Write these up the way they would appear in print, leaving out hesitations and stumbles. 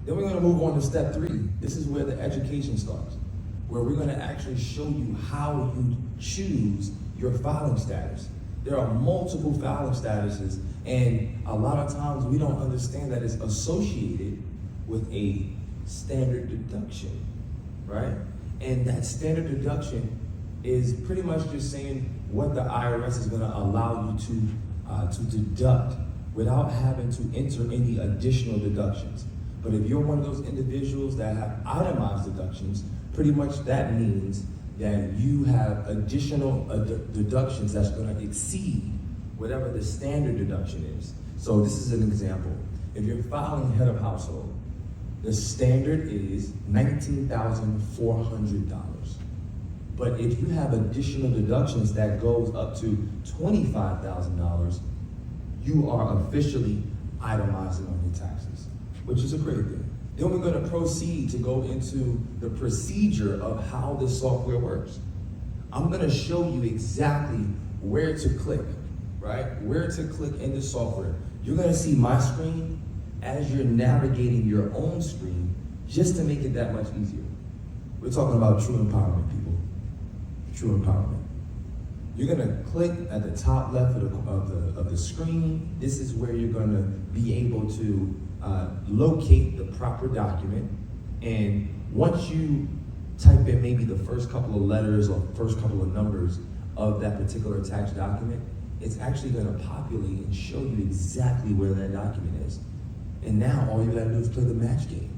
Then we're going to move on to step 3. This is where the education starts, where we're going to actually show you how you choose your filing status. There are multiple filing statuses, and a lot of times we don't understand that it's associated with a standard deduction, right? And that standard deduction is pretty much just saying what the IRS is going to allow you to deduct without having to enter any additional deductions. But if you're one of those individuals that have itemized deductions, pretty much that means that you have additional deductions that's going to exceed whatever the standard deduction is. So this is an example. If you're filing head of household, the standard is $19,400. But if you have additional deductions that goes up to $25,000, you are officially itemizing on your taxes, which is a great thing. Then we're going to proceed to go into the procedure of how this software works. I'm going to show you exactly where to click, right? Where to click in the software. You're going to see my screen as you're navigating your own screen, just to make it that much easier. We're talking about true empowerment, people. True empowerment. You're going to click at the top left of the screen. This is where you're going to be able to locate the proper document. And once you type in maybe the first couple of letters or first couple of numbers of that particular tax document, it's actually going to populate and show you exactly where that document is. And now all you got to do is play the match game.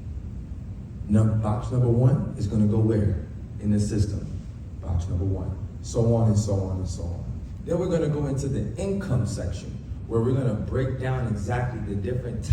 Box number 1 is going to go where? In the system. Box number 1. So on and so on and so on. Then we're going to go into the income section, where we're going to break down exactly the different